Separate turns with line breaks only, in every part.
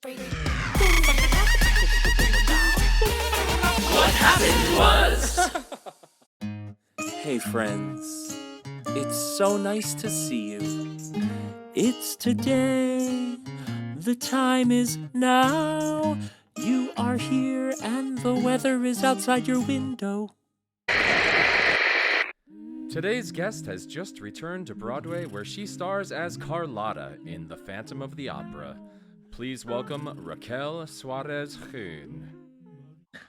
What happened was.
Hey friends, it's so nice to see you. It's today, the time is now. You are here and the weather is outside your window.
Today's guest has just returned to Broadway where she stars as Carlotta in The Phantom of the Opera. Please welcome Raquel Suarez Groen.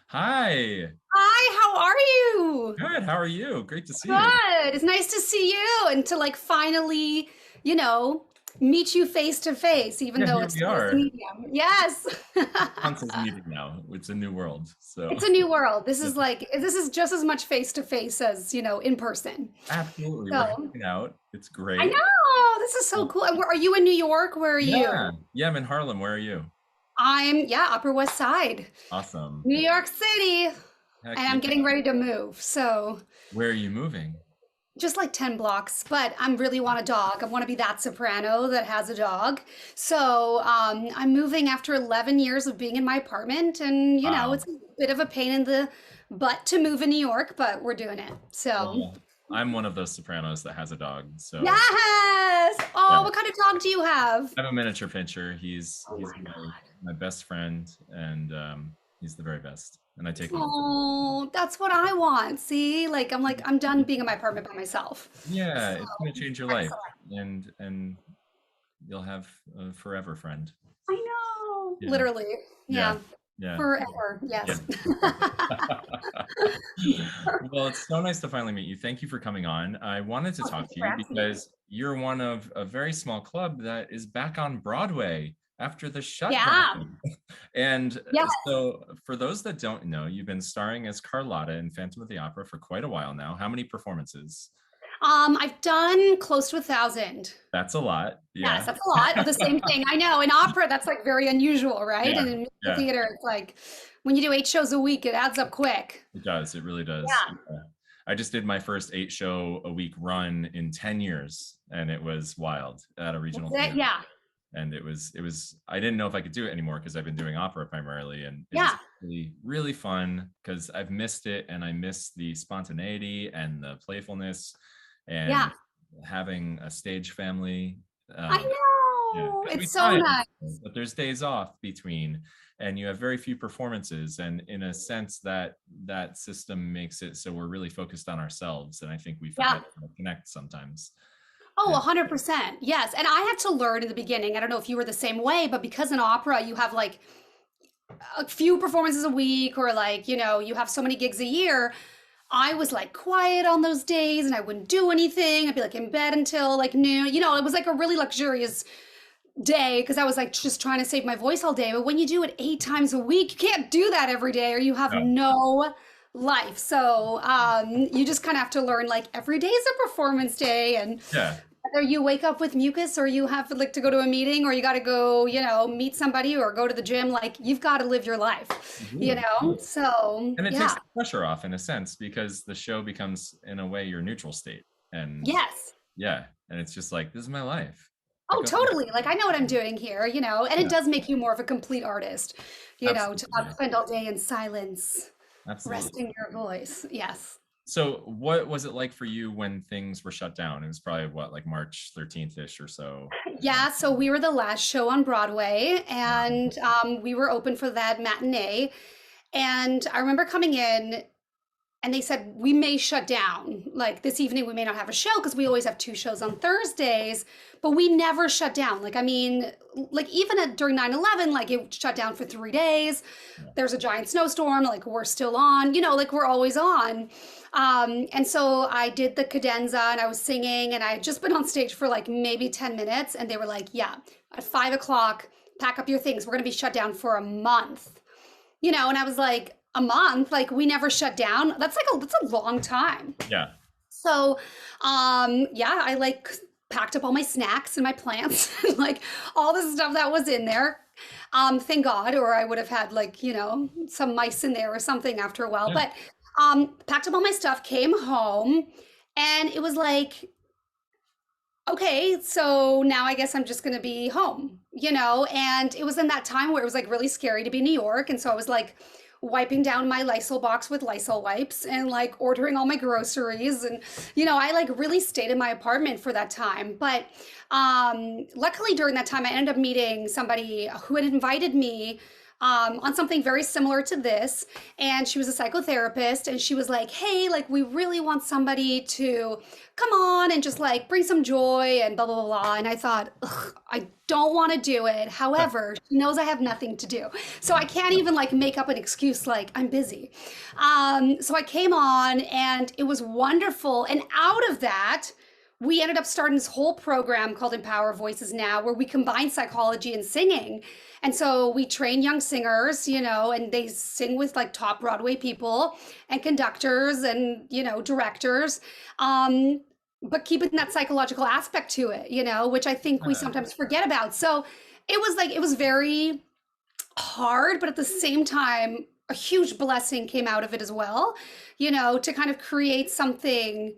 Hi.
Hi, how are you?
Good. How are you? Great to see you.
Good. It's nice to see you and to finally, meet you face to face, even though
Here
it's
we are.
medium. Yes.
Console's meeting now. It's a new world. So
It's a new world. This is just as much face to face as, in person.
absolutely.
So-
We're hanging out. It's great.
I know. This is so cool. And are you in New York? Where are you?
Yeah, I'm in Harlem. Where are you?
Upper West Side,
Awesome.
New York City.
Heck
And I'm getting ready to move. So
Where are you moving?
just like 10 blocks, but I really want a dog. I want to be that soprano that has a dog. So I'm moving after 11 years of being in my apartment. And,
Wow.
it's a bit of a pain in the butt to move in New York, but we're doing it. So,
Well, I'm one of those sopranos that has a dog. So
yes. Oh,
Yeah.
what kind of dog do you have?
I have a miniature pinscher. He's
Oh my
my best friend, and he's the very best. And I take him.
Oh, that's what I want. See, I'm done being in my apartment by myself.
Yeah, it's gonna change your life,
Excellent.
and you'll have a forever friend.
I know.
Yeah.
Literally. Yeah.
Yeah.
Forever. Yes.
Well, it's so nice to finally meet you. Thank you for coming on. I wanted to talk to you
asking me.
because you're one of a very small club that is back on Broadway after the shutdown.
Yeah.
And
Yes.
so for those that don't know, you've been starring as Carlotta in Phantom of the Opera for quite a while now. How many performances?
I've done close to 1,000.
That's a lot. Yeah.
Yes, that's a lot of the same thing. I know in opera, that's very unusual, right?
Yeah,
And in musical
yeah.
theater, it's when you do 8 shows a week, it adds up quick.
It does. It really does.
Yeah.
I just did my first 8-show-a-week run in 10 years, and it was wild at a regional theater.
Yeah.
And it was I didn't know if I could do it anymore because I've been doing opera primarily, and it
Yeah.
was really, really fun because I've missed it, and I miss the spontaneity and the playfulness and
Yeah.
having a stage family.
I know.
Yeah, 'cause we
It's so
try,
nice.
but there's days off between, and you have very few performances, and in a sense that system makes it so we're really focused on ourselves, and I think we forget how to connect sometimes.
Oh,
Yeah.
100%. Yes. And I had to learn in the beginning. I don't know if you were the same way, but because in opera you have a few performances a week or you have so many gigs a year, I was quiet on those days and I wouldn't do anything. I'd be in bed until noon. It was a really luxurious day because I was just trying to save my voice all day. But when you do it 8 times a week, you can't do that every day or you have no life. So you just kind of have to learn every day is a performance day, and
Yeah.
whether you wake up with mucus or you have to go to a meeting or you got to go, meet somebody or go to the gym, you've got to live your life, So,
And it
yeah.
takes the pressure off in a sense because the show becomes in a way your neutral state. And
Yes.
yeah, and it's just this is my life.
Oh,
Go-
totally. I know what I'm doing here, and it does make you more of a complete artist, to
Absolutely.
not spend all day in silence,
Absolutely.
resting your voice. Yes.
So what was it like for you when things were shut down? It was probably March 13th-ish or so.
Yeah, so we were the last show on Broadway, and we were open for that matinee. And I remember coming in, and they said, we may shut down. This evening, we may not have a show because we always have 2 shows on Thursdays, but we never shut down. Even during 9/11, it shut down for 3 days. There's a giant snowstorm, we're still on, we're always on. And so I did the cadenza and I was singing and I had just been on stage for maybe 10 minutes. And they were yeah, at 5 o'clock, pack up your things. We're going to be shut down for a month, and I was a month, we never shut down. That's a long time.
Yeah.
So, yeah, I packed up all my snacks and my plants and all this stuff that was in there. Thank God, or I would have had some mice in there or something after a while.
Yeah.
But packed up all my stuff, came home, and it was okay, so now I guess I'm just going to be home, And it was in that time where it was like really scary to be in New York. And so I was like wiping down my Lysol box with Lysol wipes and like ordering all my groceries. And, I like really stayed in my apartment for that time. But luckily during that time, I ended up meeting somebody who had invited me on something very similar to this. And she was a psychotherapist, and she was like, hey, like, we really want somebody to come on and just like bring some joy and blah, blah, blah, blah. And I thought, ugh, I don't want to do it. However, she knows I have nothing to do. So I can't even like make up an excuse like I'm busy. So I came on and it was wonderful. And out of that, we ended up starting this whole program called Empower Voices Now, where we combine psychology and singing. And so we train young singers, and they sing with like top Broadway people and conductors and, directors. But keeping that psychological aspect to it, which I think we sometimes forget about. So it was very hard, but at the same time, a huge blessing came out of it as well, to kind of create something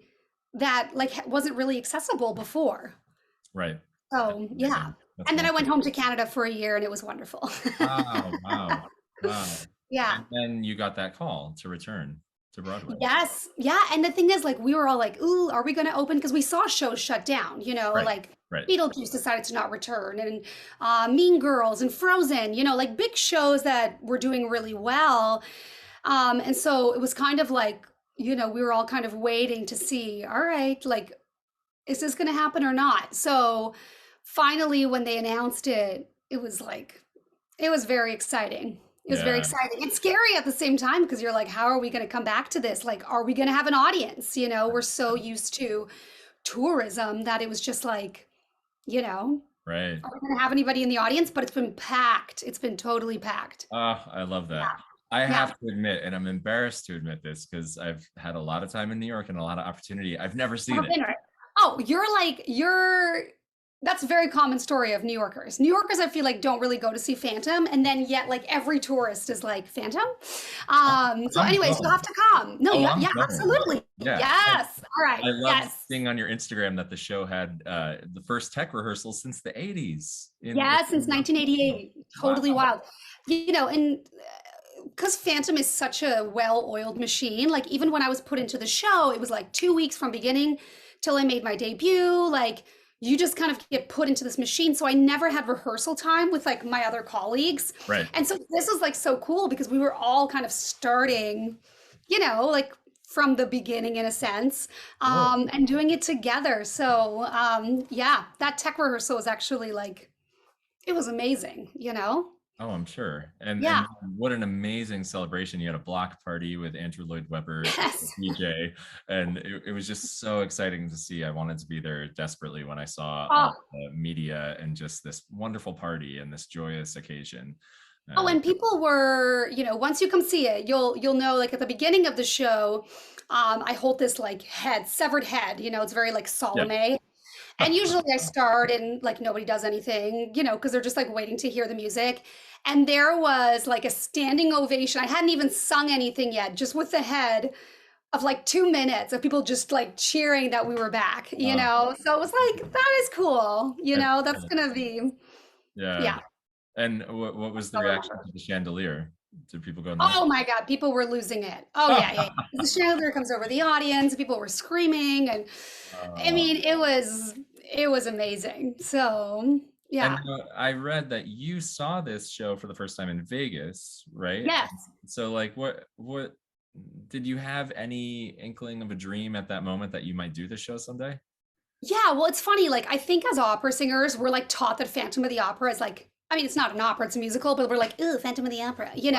that like wasn't really accessible before.
Right.
So yeah.
That's
And then I went
wonderful.
home to Canada for a year and it was wonderful.
Wow, wow, wow.
Yeah.
And then you got that call to return to Broadway.
Yes. Yeah. And the thing is, like, we were all like, ooh, are we going to open? Because we saw shows shut down,
Right,
like
right.
Beetlejuice decided to not return, and Mean Girls and Frozen, like big shows that were doing really well. And so it was kind of like, we were all kind of waiting to see, all right, like, is this going to happen or not? So finally, when they announced it, it was very exciting. It was very
Yeah,
exciting and scary at the same time because you're like, how are we going to come back to this? Like, are we going to have an audience? We're so used to tourism that it was just like,
right.
are we going to have anybody in the audience? But it's been packed. It's been totally packed.
I love that.
Yeah.
I
Yeah.
have to admit, and I'm embarrassed to admit this because I've had a lot of time in New York and a lot of opportunity. I've never seen
Never
it.
been, right? Oh, that's a very common story of New Yorkers. New Yorkers, I feel like, don't really go to see Phantom, and then yet, like, every tourist is like Phantom. So,
I'm
anyways, you'll
going.
have to come. No,
Oh,
yeah,
I'm
yeah,
going.
absolutely.
Yeah.
Yes. All right.
I love
Yes.
seeing on your Instagram that the show had the first tech rehearsal since the 80s.
Yeah, since 1988. Totally
Wow.
wild. And because Phantom is such a well-oiled machine, like, even when I was put into the show, it was like 2 weeks from beginning till I made my debut. Like, you just kind of get put into this machine. So I never had rehearsal time with like my other colleagues.
Right.
And so this was like so cool because we were all kind of starting, like from the beginning in a sense, and doing it together. So yeah, that tech rehearsal was actually like, it was amazing,
Oh, I'm sure. And
Yeah.
what an amazing celebration. You had a block party with Andrew Lloyd Webber,
Yes.
DJ, and it was just so exciting to see. I wanted to be there desperately when I saw
Oh,
the media and just this wonderful party and this joyous occasion.
Oh,
Uh,
and people were, once you come see it, you'll know, like, at the beginning of the show, I hold this like severed head, it's very like
yeah.
solemn. And usually I start and like nobody does anything, because they're just like waiting to hear the music. And there was like a standing ovation. I hadn't even sung anything yet, just with the head of like 2 minutes of people just like cheering that we were back, So it was like, that is cool, that's gonna be,
Yeah.
yeah.
And what was the
So
reaction to the chandelier? Did people go nuts?
Oh my God, people were losing it. Oh yeah, yeah. The chandelier comes over the audience, people were screaming, and I mean, it was amazing. So yeah.
And I read that you saw this show for the first time in Vegas, right?
Yes.
So like what did you have any inkling of a dream at that moment that you might do this show someday?
Yeah, well, it's funny, like, I think as opera singers, we're like taught that Phantom of the Opera is like, I mean, it's not an opera, it's a musical, but we're like, ooh, Phantom of the Opera,
I think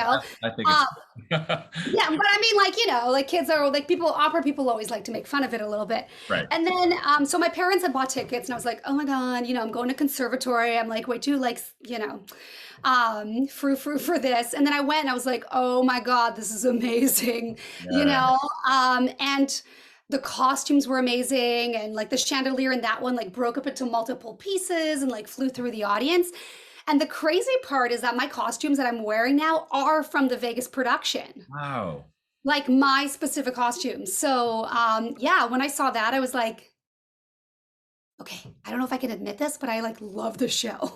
Um,
it's
yeah, but I mean, like, like kids are like opera people always like to make fun of it a little bit.
right.
And then, so my parents had bought tickets and I was like, oh my God, I'm going to conservatory. I'm like, way too like, frou for this. And then I went and I was like, oh my God, this is amazing,
Yeah.
And the costumes were amazing. And like the chandelier in that one, like broke up into multiple pieces and like flew through the audience. And the crazy part is that my costumes that I'm wearing now are from the Vegas production,
Wow.
like my specific costumes. So, yeah, when I saw that, I was like, okay, I don't know if I can admit this, but I like love the show.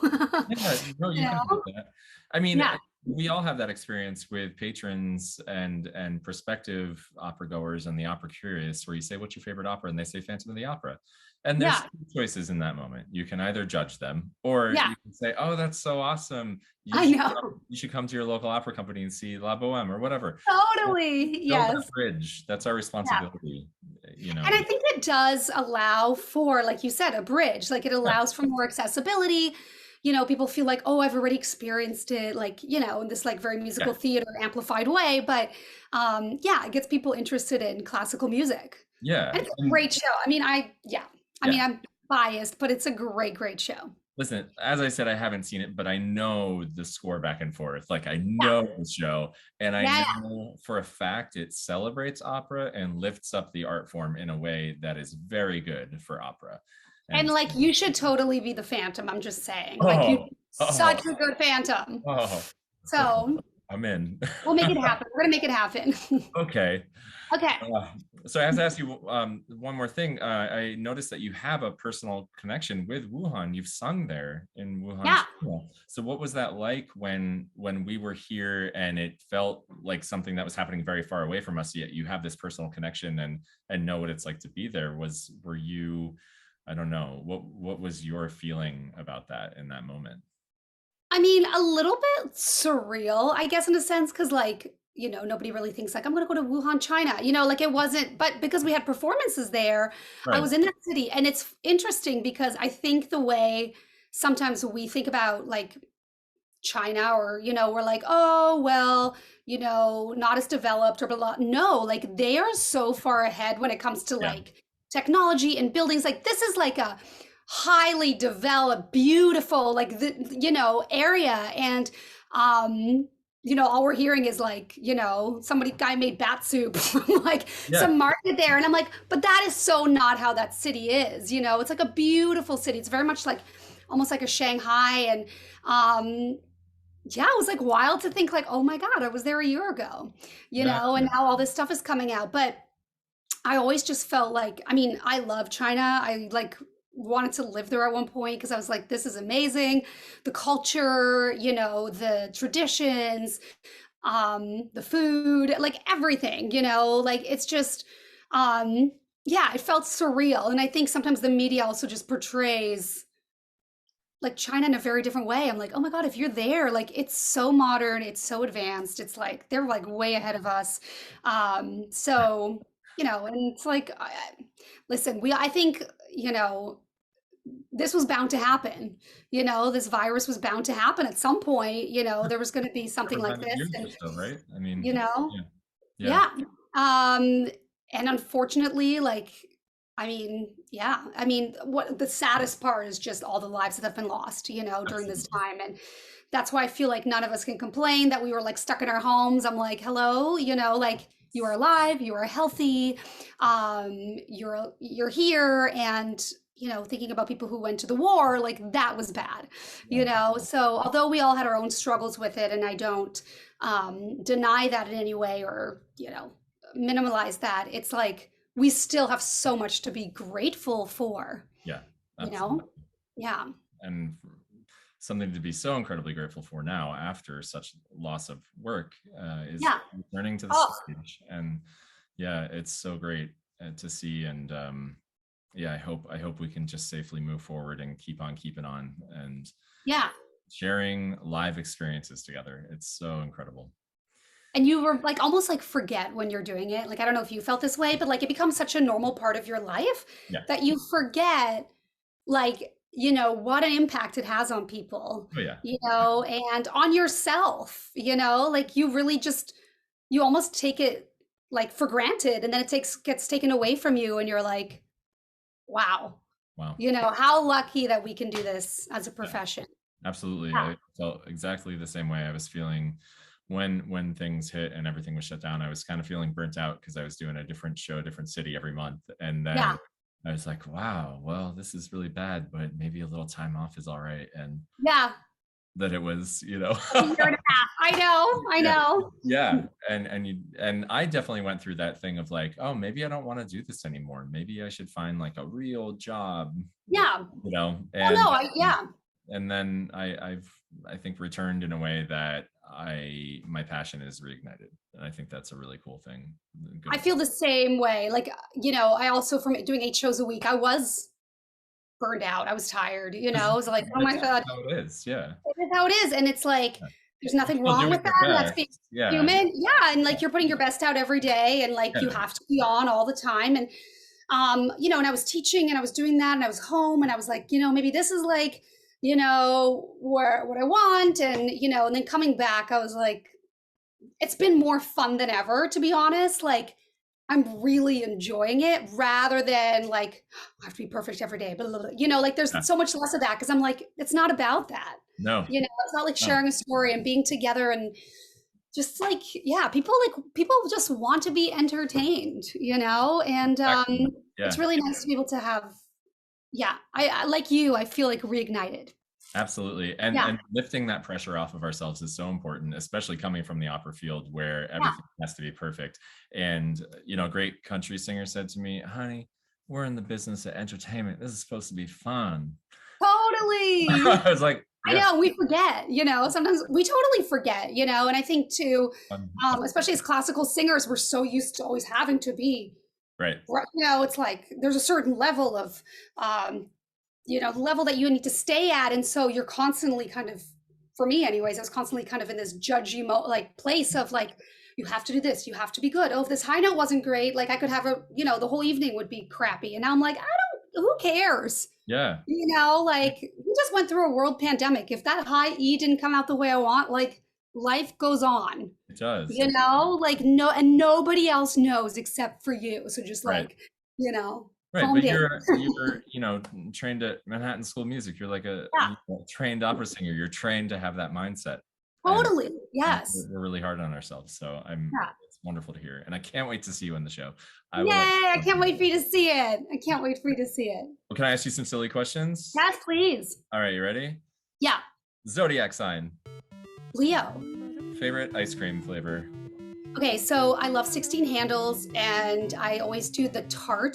Yeah, no,
You
you can
know?
admit that. I mean,
Yeah,
we all have that experience with patrons and prospective opera goers and the opera curious, where you say, "What's your favorite opera?" and they say Phantom of the Opera. And there's
yeah,
two choices in that moment. You can either judge them, or
yeah.
you can say, "Oh, that's so awesome.
I know.
You should come to your local opera company and see La Boheme or whatever."
Totally.
Build that
Yes.
bridge. That's our
Yeah.
responsibility. You
And
know.
I think it does allow for, like you said, a bridge. Like it
Yeah.
allows for more accessibility. You know, people feel like, oh, I've already experienced it, like, you know, in this like very
Yeah.
musical theater amplified way. But yeah, it gets people interested in classical music.
Yeah.
And it's a
And
great show. I mean, yeah. I mean,
yeah.
I'm biased, but it's a great, great show.
Listen, as I said, I haven't seen it, but I know the score back and forth. Like I
Yeah.
know the show, and I
Yeah.
know for a fact it celebrates opera and lifts up the art form in a way that is very good for opera.
And
And
like you should totally be the Phantom. I'm just saying. Like you
oh, oh,
such a good Phantom.
oh,
So
I'm in.
we'll make it happen. We're gonna make it happen.
Okay.
Okay.
So I have to ask you one more thing. I noticed that you have a personal connection with Wuhan. You've sung there in Wuhan,
Yeah.
China. So what was that like when we were here and it felt like something that was happening very far away from us, yet you have this personal connection and know what it's like to be there? Were you, I don't know, what was your feeling about that in that moment?
I mean, a little bit surreal, I guess, in a sense, because like, you know, nobody really thinks like I'm gonna go to Wuhan, China. You know, like it wasn't, but because we had performances there, I
Right.
was in that city. And it's interesting because I think the way sometimes we think about like China or, you know, we're like, oh, well, you know, not as developed or blah. No, like they are so far ahead when it comes to
Yeah.
like technology and buildings. Like this is like a highly developed, beautiful, like the, you know, area. And, you know, all we're hearing is like, you know, guy made bat soup from like
Yeah.
some market there. And I'm like, but that is so not how that city is. You know, it's like a beautiful city. It's very much like almost like a Shanghai. And, yeah, it was like wild to think like, oh my God, I was there a year ago, you know, and
Exactly.
now all this stuff is coming out. But I always just felt like, I mean, I love China. I like wanted to live there at one point because I was like, this is amazing. The culture, you know, the traditions, the food, like everything, you know, like it's just, yeah, it felt surreal. And I think sometimes the media also just portrays like China in a very different way. I'm like, oh my God, if you're there, like it's so modern, it's so advanced. It's like they're like way ahead of us. So, you know, and it's like, listen, I think, you know, this was bound to happen. You know, this virus was bound to happen at some point. You know, there was going to be something
For
like
100
this.
years or
And,
so, right? I mean,
you know,
yeah. Yeah.
yeah. Um, and unfortunately, like, I mean, yeah, I mean, what the saddest part is just all the lives that have been lost, you know, during this
Absolutely.
time. And that's why I feel like none of us can complain that we were like stuck in our homes. I'm like, hello, you know, like you are alive, you are healthy, you're here, and you know, thinking about people who went to the war, like that was bad,
Yeah.
you know. So although we all had our own struggles with it, and I don't deny that in any way or you know minimalize that, it's like we still have so much to be grateful for,
Yeah,
you
absolutely.
know? Yeah.
And something to be so incredibly grateful for now after such loss of work is
Yeah.
returning to the
Oh,
stage. And yeah, it's so great to see. And yeah, I hope we can just safely move forward and keep on keeping on and
yeah.
sharing live experiences together. It's so incredible.
And you were like almost like forget when you're doing it. Like I don't know if you felt this way, but like it becomes such a normal part of your life
Yeah.
that you forget like, you know, what an impact it has on people,
Oh yeah.
you know, and on yourself, you know, like you really just you almost take it like for granted and then gets taken away from you and you're like, wow,
Wow.
you know, how lucky that we can do this as a
Yeah.
profession.
Absolutely.
Yeah.
I felt exactly the same way I was feeling when things hit and everything was shut down. I was kind of feeling burnt out because I was doing a different show, a different city every month. And
Yeah.
then I was like, wow, well, this is really bad, but maybe a little time off is all right. And
Yeah.
that it was,
A year and a half. I know.
Yeah. And I definitely went through that thing of like, oh, maybe I don't want to do this anymore. Maybe I should find like a real job.
Yeah.
And
yeah.
and then I think returned in a way that my passion is reignited. And I think that's a really cool thing.
I feel the same way. Like, I also, from doing 8 shows a week, I was burned out. I was tired, I was like, oh my God.
How it is. Yeah.
It is how it is. And it's like, there's nothing
Still
wrong
doing
with that.
your
That's
best.
being
Yeah.
human. Yeah. And like, you're putting your best out every day, and like, you have to be on all the time. And, and I was teaching and I was doing that, and I was home, and I was like, maybe this is like, what I want. And, and then coming back, I was like, it's been more fun than ever, to be honest. Like, I'm really enjoying it, rather than like, I have to be perfect every day, blah, blah, blah. Like there's so much less of that, because I'm like, it's not about that.
No.
It's not like sharing a story and being together, and just like, people just want to be entertained, and it's really nice to be able to have, I like you, I feel like reignited.
Absolutely. And lifting that pressure off of ourselves is so important, especially coming from the opera field where everything has to be perfect. And, a great country singer said to me, honey, we're in the business of entertainment. This is supposed to be fun.
Totally.
I was like,
I know, we forget, sometimes we totally forget, and I think too, especially as classical singers, we're so used to always having to be
right.
It's like there's a certain level of the level that you need to stay at. And so you're constantly kind of, for me anyways, I was constantly kind of in this judgy place of like, you have to do this, you have to be good. Oh, if this high note wasn't great, like I could have the whole evening would be crappy. And now I'm like, who cares?
Yeah.
Like we just went through a world pandemic. If that high E didn't come out the way I want, like life goes on.
It does.
Like and nobody else knows except for you. So just like,
Right, but you're trained at Manhattan School of Music. You're like a trained opera singer. You're trained to have that mindset.
Totally,
and
yes.
We're really hard on ourselves, so it's wonderful to hear, and I can't wait to see you in the show.
Yay! I can't wait for you to see it.
Well, can I ask you some silly questions?
Yes, please.
All right, you ready?
Yeah.
Zodiac sign.
Leo.
Favorite ice cream flavor.
Okay, so I love 16 handles, and I always do the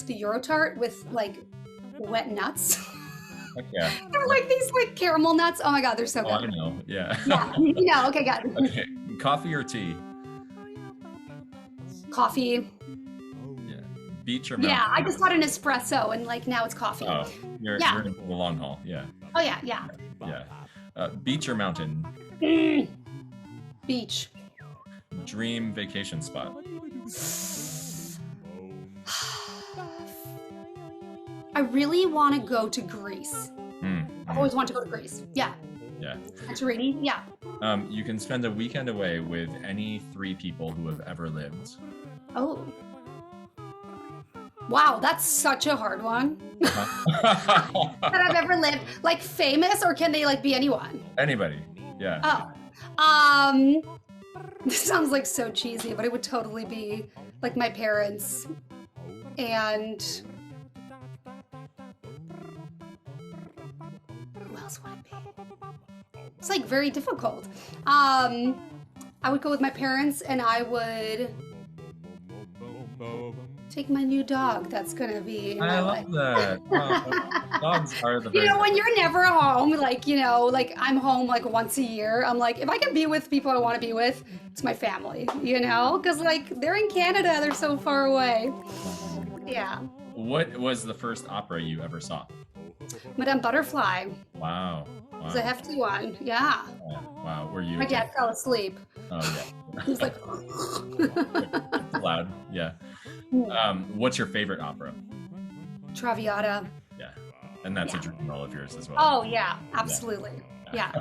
Euro tart with like wet nuts.
Heck yeah.
They're like these like caramel nuts. Oh my God, they're so good.
I know. Yeah.
Yeah. Okay, got it.
Okay. Coffee or tea?
Coffee.
Yeah. Beach or mountain?
Yeah, I just got an espresso, and like now it's coffee.
Oh, you're in the long haul. Yeah.
Oh yeah.
Yeah. Beach or mountain?
Beach.
Dream vacation spot.
I really want to go to Greece. I've always wanted to go to Greece. Yeah. It's rainy. Yeah.
You can spend a weekend away with any 3 people who have ever lived.
Oh. Wow, that's such a hard one. That I've ever lived. Like famous, or can they like be anyone?
Anybody. Yeah.
Oh. This sounds like so cheesy, but it would totally be like my parents. And who else would it be? It's like very difficult. I would go with my parents, and I would take my new dog. That's gonna be in my life.
That. Dogs are the best.
When you're never home, like like I'm home like once a year. I'm like, if I can be with people I want to be with, it's my family. Because like they're in Canada, they're so far away. Yeah.
What was the first opera you ever saw?
Madame Butterfly.
Wow.
It was a hefty one. Yeah.
Wow. Were you?
My dad fell asleep.
Oh yeah.
He was like
loud. Yeah. What's your favorite opera?
Traviata.
Yeah. And that's a dream role of yours as well.
Oh yeah, absolutely. Yeah.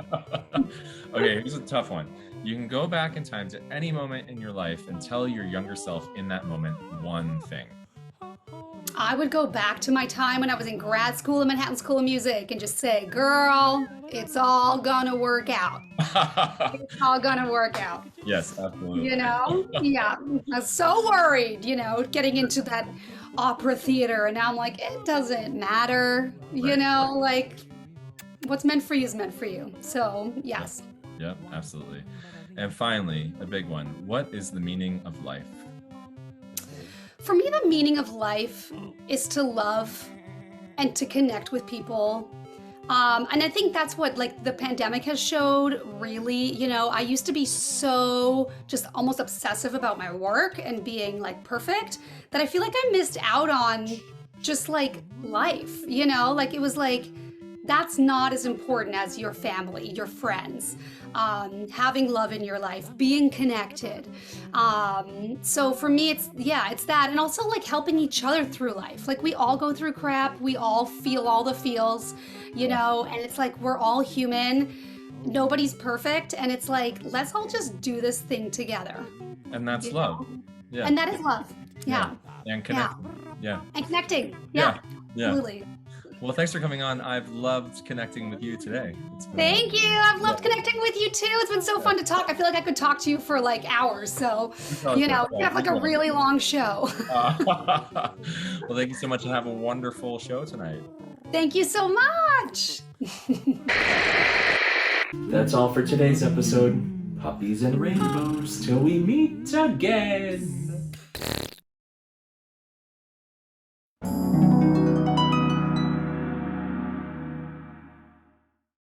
Okay, here's a tough one. You can go back in time to any moment in your life and tell your younger self in that moment one thing.
I would go back to my time when I was in grad school at Manhattan School of Music and just say, girl, it's all gonna work out. It's all gonna work out.
Yes, absolutely.
Yeah. I was so worried, getting into that opera theater. And now I'm like, it doesn't matter, like what's meant for you is meant for you. So yes.
Yep, absolutely. And finally, a big one. What is the meaning of life?
For me, the meaning of life is to love and to connect with people. And I think that's what like the pandemic has showed really, you know, I used to be so just almost obsessive about my work and being like perfect that I feel like I missed out on just like life, you know, like it was like, that's not as important as your family, your friends, having love in your life, being connected. So for me, it's that. And also like helping each other through life. Like we all go through crap. We all feel all the feels, you know, and it's like, we're all human. Nobody's perfect. And it's like, let's all just do this thing together.
And that's love. Yeah.
And that is love. Yeah.
And connect. Yeah.
And connecting.
Yeah.
Absolutely.
Well, thanks for coming on. I've loved connecting with you today.
Thank you. I've loved connecting with you too. It's been so fun to talk. I feel like I could talk to you for like hours. So, you know, we have like a really long show.
Well, thank you so much and have a wonderful show tonight.
Thank you so much.
That's all for today's episode. Puppies and rainbows till we meet again.